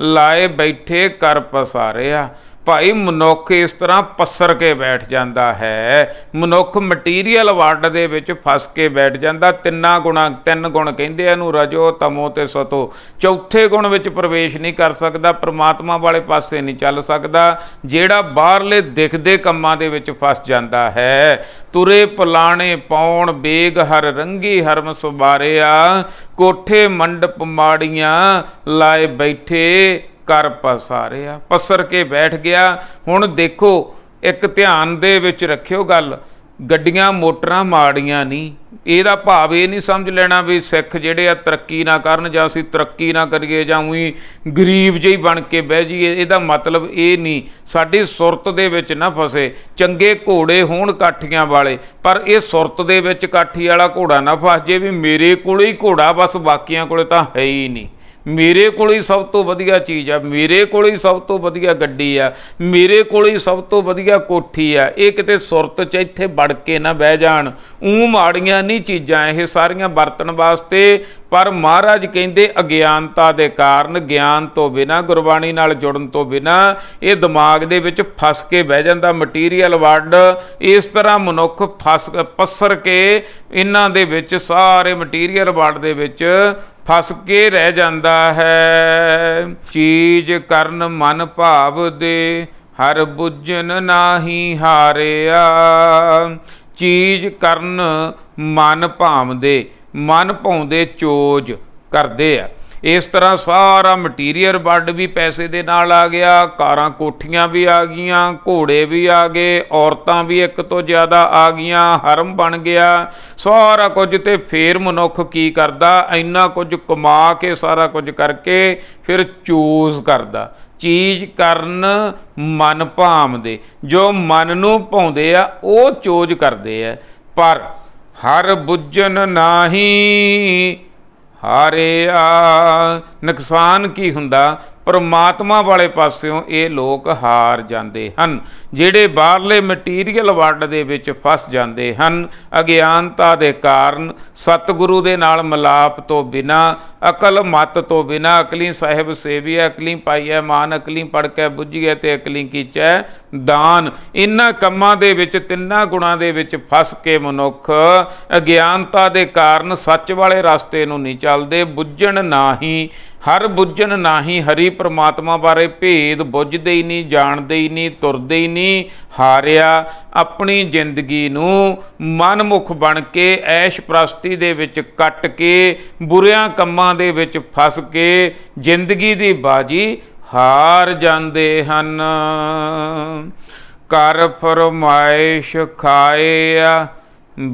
ਲਾਏ ਬੈਠੇ ਕਰ ਪਸਾਰਿਆ। ਭਾਈ ਮਨੁੱਖ ਇਸ ਤਰ੍ਹਾਂ ਪੱਸਰ ਕੇ ਬੈਠ ਜਾਂਦਾ ਹੈ। ਮਨੁੱਖ ਮਟੀਰੀਅਲ ਵਰਲਡ ਦੇ ਵਿੱਚ ਫਸ ਕੇ ਬੈਠ ਜਾਂਦਾ। ਤਿੰਨ ਗੁਣ ਕਹਿੰਦੇ ਇਹਨੂੰ, ਰਜੋ ਤਮੋ ਤੇ ਸਤੋ। ਚੌਥੇ ਗੁਣ ਵਿੱਚ ਪ੍ਰਵੇਸ਼ ਨਹੀਂ ਕਰ ਸਕਦਾ, ਪਰਮਾਤਮਾ ਵਾਲੇ ਪਾਸੇ ਨਹੀਂ ਚੱਲ ਸਕਦਾ, ਜਿਹੜਾ ਬਾਹਰਲੇ ਦਿਖਦੇ ਕੰਮਾਂ ਦੇ ਵਿੱਚ ਫਸ ਜਾਂਦਾ ਹੈ। ਤੁਰੇ ਪਲਾਣੇ ਪਾਉਣ ਬੇਗ, ਹਰ ਰੰਗੀ ਹਰਮ ਸਵਾਰਿਆ। ਕੋਠੇ ਮੰਡਪ ਮਾੜੀਆਂ, ਲਾਏ ਬੈਠੇ ਕਰ ਪਸਾਰਿਆ। ਪਸਰ ਕੇ ਬੈਠ ਗਿਆ। ਹੁਣ ਦੇਖੋ, ਇੱਕ ਧਿਆਨ ਦੇ ਵਿੱਚ ਰੱਖਿਓ ਗੱਲ, ਗੱਡੀਆਂ ਮੋਟਰਾਂ ਮਾੜੀਆਂ ਨਹੀਂ। ਇਹਦਾ ਭਾਵ ਇਹ ਨਹੀਂ ਸਮਝ ਲੈਣਾ ਵੀ ਸਿੱਖ ਜਿਹੜੇ ਆ ਤਰੱਕੀ ਨਾ ਕਰਨ ਜਾਂ ਅਸੀਂ ਤਰੱਕੀ ਨਾ ਕਰੀਏ ਜਾਂ ਉਹੀ ਗਰੀਬ ਜਿਹੀ ਬਣ ਕੇ ਬਹਿ ਜਾਈਏ। ਇਹਦਾ ਮਤਲਬ ਇਹ ਨਹੀਂ, ਸਾਡੀ ਸੁਰਤ ਦੇ ਵਿੱਚ ਨਾ ਫਸੇ। ਚੰਗੇ ਘੋੜੇ ਹੋਣ ਕਾਠੀਆਂ ਵਾਲੇ, ਪਰ ਇਹ ਸੁਰਤ ਦੇ ਵਿੱਚ ਕਾਠੀ ਵਾਲਾ ਘੋੜਾ ਨਾ ਫਸ ਜੇ ਵੀ ਮੇਰੇ ਕੋਲ ਹੀ ਘੋੜਾ, ਬਸ ਬਾਕੀਆਂ ਕੋਲੇ ਤਾਂ ਹੈ ਹੀ ਨਹੀਂ। ਮੇਰੇ ਕੋਲ ਹੀ ਸਭ ਤੋਂ ਵਧੀਆ ਚੀਜ਼ ਆ, ਮੇਰੇ ਕੋਲ ਹੀ ਸਭ ਤੋਂ ਵਧੀਆ ਗੱਡੀ ਆ, ਮੇਰੇ ਕੋਲ ਹੀ ਸਭ ਤੋਂ ਵਧੀਆ ਕੋਠੀ ਆ। ਇਹ ਕਿਤੇ ਸੁਰਤ 'ਚ ਇੱਥੇ ਵੜ ਕੇ ਨਾ ਬਹਿ ਜਾਣ। ਮਾੜੀਆਂ ਨਹੀਂ ਚੀਜ਼ਾਂ ਇਹ ਸਾਰੀਆਂ ਵਰਤਣ ਵਾਸਤੇ, ਪਰ ਮਹਾਰਾਜ ਕਹਿੰਦੇ ਅਗਿਆਨਤਾ ਦੇ ਕਾਰਨ, ਗਿਆਨ ਤੋਂ ਬਿਨਾਂ, ਗੁਰਬਾਣੀ ਨਾਲ ਜੁੜਨ ਤੋਂ ਬਿਨਾਂ ਇਹ ਦਿਮਾਗ ਦੇ ਵਿੱਚ ਫਸ ਕੇ ਬਹਿ ਜਾਂਦਾ ਮਟੀਰੀਅਲ ਵਰਲਡ। ਇਸ ਤਰ੍ਹਾਂ ਮਨੁੱਖ ਪੱਸਰ ਕੇ ਇਹਨਾਂ ਦੇ ਵਿੱਚ, ਸਾਰੇ ਮਟੀਰੀਅਲ ਵਰਲਡ ਦੇ ਵਿੱਚ ਫਸ ਕੇ ਰਹਿ ਜਾਂਦਾ ਹੈ। ਚੀਜ਼ ਕਰਨ ਮਨ ਭਾਵ ਦੇ, ਹਰ ਬੁੱਝਨ ਨਾਹੀ ਹਾਰਿਆ। ਚੀਜ਼ ਕਰਨ ਮਨ ਭਾਵਦੇ, ਮਨ ਭਾਉਂਦੇ ਚੋਜ ਕਰਦੇ ਆ। इस तरह सारा मटीਰੀयल वर्ल्ड भी पैसे दे नाल आ गया, कारां कोठियां भी आ गईयां, घोड़े भी आ गए, औरतां भी एक तो ज़्यादा आ गईयां, हरम बन गया सारा कुछ। तो फिर मनुख की करदा, इन्ना कुछ कमा के सारा कुछ करके फिर चूज करदा चीज़ करन मन भावदे, जो मन नूं भाउंदे आ वो चोज करदे आ। पर हर बुझन नाही हारिया, नुकसान की हुंदा, परमात्मा वाले पासियों ये लोग हार जाते हैं। ਜਿਹੜੇ ਬਾਹਰਲੇ ਮਟੀਰੀਅਲ ਵਰਲਡ ਦੇ ਵਿੱਚ ਫਸ ਜਾਂਦੇ ਹਨ ਅਗਿਆਨਤਾ ਦੇ ਕਾਰਨ, ਸਤਿਗੁਰੂ ਦੇ ਨਾਲ ਮਿਲਾਪ ਤੋਂ ਬਿਨਾ, ਅਕਲ ਮਤ ਤੋਂ ਬਿਨਾ, ਅਕਲੀ ਸਾਹਿਬ ਸੇਵੀਐ ਅਕਲੀ ਪਾਈਐ ਮਾਨ, ਅਕਲੀ ਪੜ੍ਹ ਕੇ ਬੁੱਝੀਐ ਤੇ ਅਕਲੀ ਕੀਚੈ ਦਾਨ। ਇਹਨਾਂ ਕੰਮਾਂ ਦੇ ਵਿੱਚ, ਤਿੰਨਾਂ ਗੁਣਾਂ ਦੇ ਵਿੱਚ ਫਸ ਕੇ ਮਨੁੱਖ ਅਗਿਆਨਤਾ ਦੇ ਕਾਰਨ ਸੱਚ ਵਾਲੇ ਰਸਤੇ ਨੂੰ ਨਹੀਂ ਚੱਲਦੇ। ਬੁੱਝਣ ਨਾਹੀਂ, हर बुझन नाही, हरि परमात्मा बारे भेद बुझते ही नहीं, जानते ही नहीं, तुरते ही नहीं। हारिया अपनी जिंदगी नूं मनमुख बन के ऐश प्रस्ती दे विच कट के, बुरियां कम्मां दे विच फस के जिंदगी दी बाजी हार जाते हन। कर फरमाइश खाए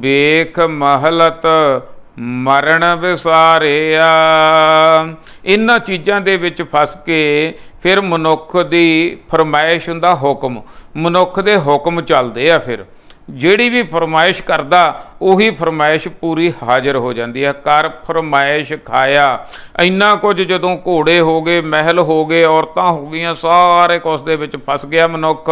बेख महलत मरण विसारिया। इन्हां चीज़ां दे विच फस के फिर मनुख दी फरमाइश हुंदा हुक्म, मनुख दे हुक्म चलदे आ। फिर ਜਿਹੜੀ भी फरमाइश करदा उही फरमाइश पूरी हाजिर हो जाती है। कर फरमाइश खाया, इन्ना कुछ जदों घोड़े हो गए, महल हो गए, औरतां हो गई, सारे कुछ दे विच फस गया मनुख।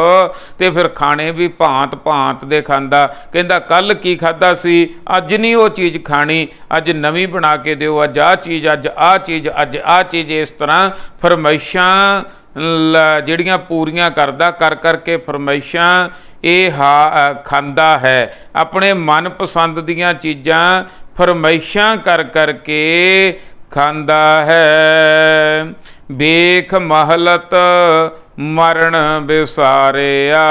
ते फिर खाने भी भांत भांत दे खांदा, कहंदा कल की खादा सी, अज नहीं वो चीज़ खानी, अज नवीं बना के दिओ, अज आ चीज़, अज आ चीज़, अज आ चीज़। इस तरह फरमाइशां ਜਿਹੜੀਆਂ पूरियां करदा, कर करके फरमाइशां ਇਹ ਖਾਂਦਾ ਹੈ। ਆਪਣੇ ਮਨਪਸੰਦ ਦੀਆਂ ਚੀਜ਼ਾਂ ਫਰਮਾਇਸ਼ਾਂ ਕਰ ਕਰਕੇ ਖਾਂਦਾ ਹੈ। ਵੇਖ ਮਹਲਤ मरण विसारिया,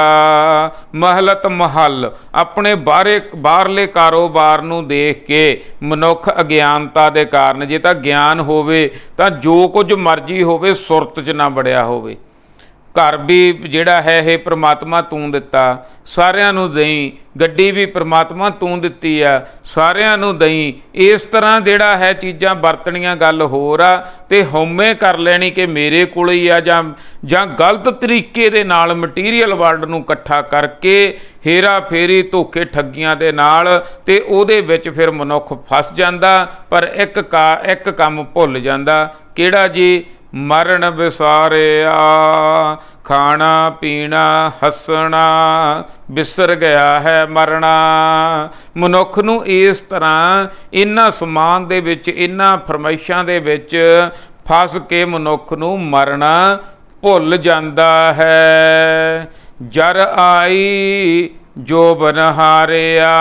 महलत महल अपने बाहरले कारोबार नूं देख के मनुख अज्ञानता दे कारण, जे तां ज्ञान होवे तां जो कुछ मर्जी होवे सुरत च ना बड़िया होवे। घर भी जिहड़ा है ये परमात्मा तूं दिता, सारियां नूं दई, गड्डी भी परमात्मा तूं दित्ती आ, सारियां नूं दई। इस तरह जिहड़ा है चीज़ां वरतणियां गल होर आ, ते हउमे कर लैणी कि मेरे कोल ही आ, जां गलत तरीके दे नाल मटीरीअल वर्ल्ड नूं इकट्ठा करके हेरा फेरी धोखे ठगियां दे नाल ते ओहदे विच फिर मनुख फस जांदा। पर एक काम भुल जांदा, किहड़ा जी? मरण विसारिया, खाना पीना हसना बिसर गया है मरना। मनुख नूं इस तरह इन्हां समान दे विच, इन्हां फरमाइशां दे विच फस के मनुख नूं मरना भुल जांदा है। जर आई जोबन हारिया,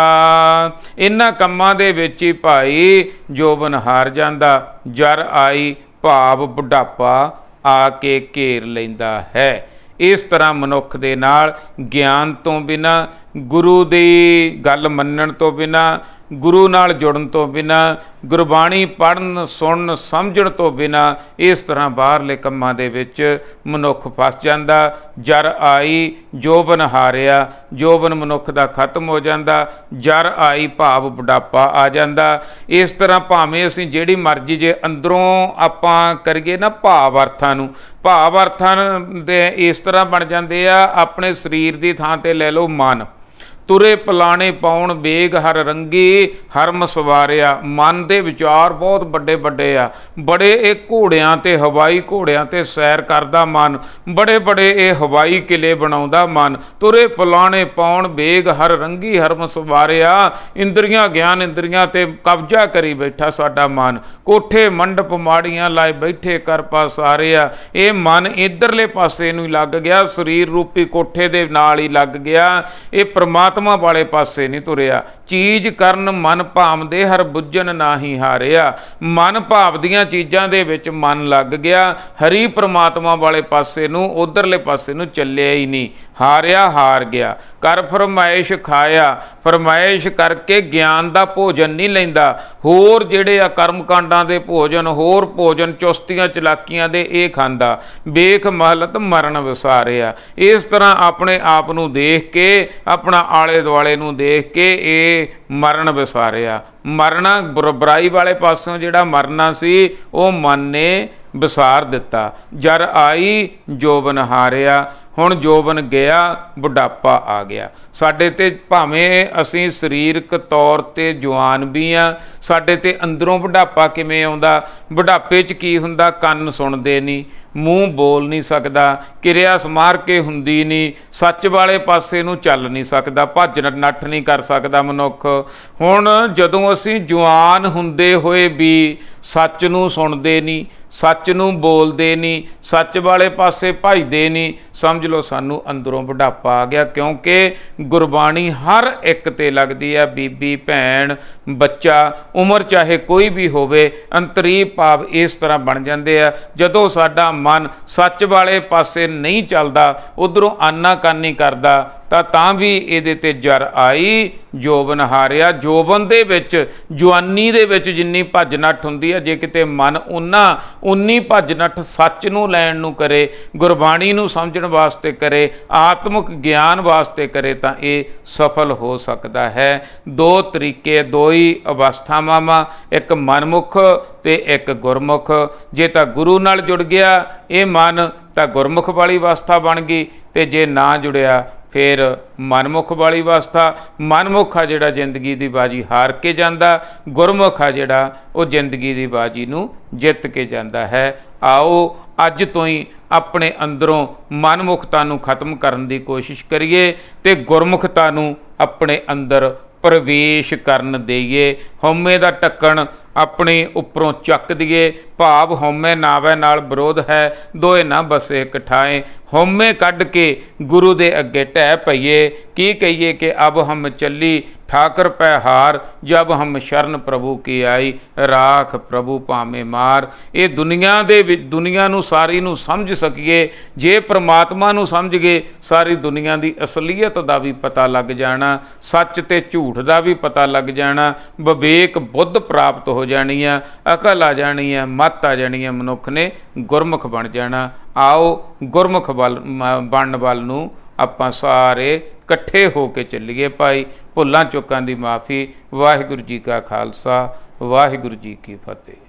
इन्हां कम्मां दे विच ही भाई जोबन हार जांदा। जर आई भाव बुढ़ापा आके घेर लैंदा है। इस तरह मनुख दे नाल ज्ञान तो बिना, गुरु दी गल मन्नण तो बिना, गुरु नाल जुड़न तो बिना, गुरबाणी पढ़न सुन समझण तो बिना इस तरह बाहरले कम्मां दे विच मनुख फस जांदा। जर आई जोबन हारिया, जोबन मनुख दा खत्म हो जांदा। जर आई भाव बुढ़ापा आ जांदा। इस तरह भावें असीं जिहड़ी मर्जी जे अंदरों आपां करिए ना भाव अर्थां नूं, भाव अर्थां दे इस तरह बन जांदे आ, अपने शरीर दी थां ते लै लो मन। तुरे पलाने पाउण बेग हर रंगी हरम सवारिया। मन के विचार बहुत बड़े बड़े आ, बड़े ये घोड़ियां ते हवाई घोड़ियां ते सैर करदा मन, बड़े बड़े ये हवाई किले बनाउंदा मन। तुरे पलाने पाउण बेग हर रंगी हरम सवारिया, इंद्रियां ज्ञान इंद्रियां ते कब्जा करी बैठा साडा मन। कोठे मंडप माड़ियां लाए बैठे कर पासारिया। ये मन इधरले पासे नूं लग गया, शरीर रूपी कोठे दे नाल ही लग गया। ये परमात्मा ਪ੍ਰਮਾਤਮਾ ਵਾਲੇ ਪਾਸੇ ਨਹੀਂ ਤੁਰਿਆ। ਚੀਜ਼ ਕਰਨ ਮਨ ਭਾਵਦੇ ਹਰ ਬੁੱਝਣ ਨਾਹੀ ਹਾਰਿਆ। ਮਨ ਭਾਵ ਦੀਆਂ ਚੀਜ਼ਾਂ ਦੇ ਵਿੱਚ ਮਨ ਲੱਗ ਗਿਆ, ਹਰੀ ਪ੍ਰਮਾਤਮਾ ਵਾਲੇ ਪਾਸੇ ਨੂੰ, ਉਧਰਲੇ ਪਾਸੇ ਨੂੰ ਚੱਲਿਆ ਹੀ ਨਹੀਂ, ਹਾਰਿਆ ਹਾਰ ਗਿਆ। ਕਰ ਫਰਮਾਇਸ਼ ਖਾਇਆ, ਫਰਮਾਇਸ਼ ਕਰਕੇ ਗਿਆਨ ਦਾ ਭੋਜਨ ਨਹੀਂ ਲੈਂਦਾ। ਹੋਰ ਜਿਹੜੇ ਆ ਕਰਮ ਕਾਂਡਾਂ ਦੇ ਭੋਜਨ, ਹੋਰ ਭੋਜਨ ਚੁਸਤੀਆਂ ਚਲਾਕੀਆਂ ਦੇ ਇਹ ਖਾਂਦਾ। ਵੇਖ ਮਹਲਤ ਮਰਨ ਵਿਸਾਰਿਆ। ਇਸ ਤਰ੍ਹਾਂ ਆਪਣੇ ਆਪ ਨੂੰ ਦੇਖ ਕੇ, ਆਪਣਾ ਆਲੇ ਦੁਆਲੇ ਨੂੰ ਦੇਖ ਕੇ ਇਹ ਮਰਨ ਵਿਸਾਰਿਆ। ਮਰਨਾ ਬੁਰਾਈ ਵਾਲੇ ਪਾਸੋਂ ਜਿਹੜਾ ਮਰਨਾ ਸੀ ਉਹ ਮਨ ਨੇ ਵਿਸਾਰ ਦਿੱਤਾ। ਜਰ ਆਈ ਜੋਬਨ ਹਾਰਿਆ। ਹੁਣ ਜੋਬਨ ਗਿਆ, ਬੁਢਾਪਾ ਆ ਗਿਆ। ਸਾਡੇ ਤੇ ਭਾਵੇਂ ਅਸੀਂ ਸਰੀਰਕ ਤੌਰ ਤੇ ਜਵਾਨ ਵੀ ਹਾਂ, ਸਾਡੇ ਤੇ ਅੰਦਰੋਂ ਬੁਢਾਪਾ ਕਿਵੇਂ ਆਉਂਦਾ? ਬੁਢਾਪੇ 'ਚ ਕੀ ਹੁੰਦਾ? ਕੰਨ ਸੁਣਦੇ ਨਹੀਂ, ਮੂੰਹ ਬੋਲ ਨਹੀਂ ਸਕਦਾ, ਕਿਰਿਆ ਸਮਾਰ ਕੇ ਹੁੰਦੀ ਨਹੀਂ, ਸੱਚ ਵਾਲੇ ਪਾਸੇ ਨੂੰ ਚੱਲ ਨਹੀਂ ਸਕਦਾ, ਭੱਜ ਨੱਠ ਨਹੀਂ ਕਰ ਸਕਦਾ ਮਨੁੱਖ। ਹੁਣ ਜਦੋਂ ਅਸੀਂ ਜਵਾਨ ਹੁੰਦੇ ਹੋਏ ਵੀ ਸੱਚ ਨੂੰ ਸੁਣਦੇ ਨਹੀਂ, ਸੱਚ ਨੂੰ ਬੋਲਦੇ ਨਹੀਂ, ਸੱਚ ਵਾਲੇ ਪਾਸੇ ਭੱਜਦੇ ਨਹੀਂ, ਸਮਝ ਲਓ ਸਾਨੂੰ ਅੰਦਰੋਂ ਬੁਢਾਪਾ ਆ ਗਿਆ। ਕਿਉਂਕਿ ਗੁਰਬਾਣੀ ਹਰ ਇੱਕ ਤੇ ਲੱਗਦੀ ਹੈ, ਬੀਬੀ, ਭੈਣ, ਬੱਚਾ, ਉਮਰ ਚਾਹੇ ਕੋਈ ਵੀ ਹੋਵੇ, ਅੰਤਰੀ ਭਾਵ ਇਸ ਤਰ੍ਹਾਂ ਬਣ ਜਾਂਦੇ ਆ। ਜਦੋਂ ਸਾਡਾ ਮਨ ਸੱਚ ਵਾਲੇ ਪਾਸੇ ਨਹੀਂ ਚੱਲਦਾ, ਉਧਰੋਂ ਆਨਾਕਾਨੀ ਕਰਦਾ, ਤਾਂ ਵੀ ਇਹਦੇ ਤੇ ਜਰ ਆਈ ਜੋਬਨ ਹਾਰਿਆ। ਜੋਬਨ ਦੇ ਵਿੱਚ, ਜਵਾਨੀ ਦੇ ਵਿੱਚ ਜਿੰਨੀ ਭੱਜ ਨੱਠ ਹੁੰਦੀ ਹੈ, ਜੇ ਕਿਤੇ ਮਨ ਉਨੀ ਭੱਜ ਨੱਠ ਸੱਚ ਨੂੰ ਲੈਣ ਨੂੰ ਕਰੇ, ਗੁਰਬਾਣੀ ਨੂੰ ਸਮਝਣ ਵਾਸਤੇ ਕਰੇ, ਆਤਮਿਕ ਗਿਆਨ ਵਾਸਤੇ ਕਰੇ, ਤਾਂ ਇਹ ਸਫਲ ਹੋ ਸਕਦਾ ਹੈ। ਦੋ ਤਰੀਕੇ, ਦੋ ਹੀ ਅਵਸਥਾਵਾਂ ਵਾ, ਇੱਕ ਮਨਮੁਖ ਤੇ ਇੱਕ ਗੁਰਮੁਖ। ਜੇ ਤਾਂ ਗੁਰੂ ਨਾਲ ਜੁੜ ਗਿਆ ਇਹ ਮਨ ਤਾਂ ਗੁਰਮੁਖ ਵਾਲੀ ਅਵਸਥਾ ਬਣ ਗਈ, ਤੇ ਜੇ ਨਾ ਜੁੜਿਆ ਫਿਰ ਮਨਮੁਖ ਵਾਲੀ ਅਵਸਥਾ। ਮਨਮੁਖ ਆ ਜਿਹੜਾ ਜ਼ਿੰਦਗੀ ਦੀ ਬਾਜੀ ਹਾਰ ਕੇ ਜਾਂਦਾ, ਗੁਰਮੁਖ ਆ ਜਿਹੜਾ ਉਹ ਜ਼ਿੰਦਗੀ ਦੀ ਬਾਜੀ ਨੂੰ ਜਿੱਤ ਕੇ ਜਾਂਦਾ ਹੈ। ਆਓ ਅੱਜ ਤੋਂ ਹੀ ਆਪਣੇ ਅੰਦਰੋਂ ਮਨਮੁਖਤਾ ਨੂੰ ਖਤਮ ਕਰਨ ਦੀ ਕੋਸ਼ਿਸ਼ ਕਰੀਏ ਤੇ ਗੁਰਮੁਖਤਾ ਨੂੰ ਆਪਣੇ ਅੰਦਰ ਪ੍ਰਵੇਸ਼ ਕਰਨ ਦੇਈਏ। ਹਉਮੈ ਦਾ ਢੱਕਣ ਆਪਣੇ ਉੱਪਰੋਂ ਚੱਕ ਦਈਏ। ਭਾਵ ਹਉਮੈ ਨਾਵੈ ਨਾਲ ਵਿਰੋਧ ਹੈ, ਦੋਏ ਨਾ ਬਸੇ ਇੱਕ ਠਾਏ। ਹਉਮੈ ਕੱਢ ਕੇ ਗੁਰੂ ਦੇ ਅੱਗੇ ਢਹਿ ਪਈਏ। ਕੀ ਕਹੀਏ ਕਿ ਅਬ ਹਮ ਚੱਲੀ ਠਾਕਰ ਪੈ ਹਾਰ, ਜਬ ਹਮ ਸ਼ਰਨ ਪ੍ਰਭੂ ਕੀ ਆਈ, ਰਾਖ ਪ੍ਰਭੂ ਭਾਵੇਂ ਮਾਰ। ਇਹ ਦੁਨੀਆ ਦੇ ਵਿੱਚ, ਦੁਨੀਆ ਨੂੰ ਸਾਰੀ ਨੂੰ ਸਮਝ ਸਕੀਏ। ਜੇ ਪ੍ਰਮਾਤਮਾ ਨੂੰ ਸਮਝ ਗਏ, ਸਾਰੀ ਦੁਨੀਆ ਦੀ ਅਸਲੀਅਤ ਦਾ ਵੀ ਪਤਾ ਲੱਗ ਜਾਣਾ, ਸੱਚ ਤੇ ਝੂਠ ਦਾ ਵੀ ਪਤਾ ਲੱਗ ਜਾਣਾ, ਵਿਵੇਕ ਬੁੱਧ ਪ੍ਰਾਪਤ ਹੋ ਜਾਣੀ ਆ, ਅਕਲ ਆ ਜਾਣੀ ਆ, ਮੱਤ ਆ ਜਾਣੀ ਆ, ਮਨੁੱਖ ਨੇ ਗੁਰਮੁਖ ਬਣ ਜਾਣਾ। ਆਓ ਗੁਰਮੁਖ ਬਣਨ ਵੱਲ ਨੂੰ ਆਪਾਂ ਸਾਰੇ ਇਕੱਠੇ ਹੋ ਕੇ ਚੱਲੀਏ। ਭਾਈ ਭੁੱਲਾਂ ਚੁੱਕਾਂ ਦੀ ਮਾਫੀ। ਵਾਹਿਗੁਰੂ ਜੀ ਕਾ ਖਾਲਸਾ, ਵਾਹਿਗੁਰੂ ਜੀ ਕੀ ਫਤਿਹ।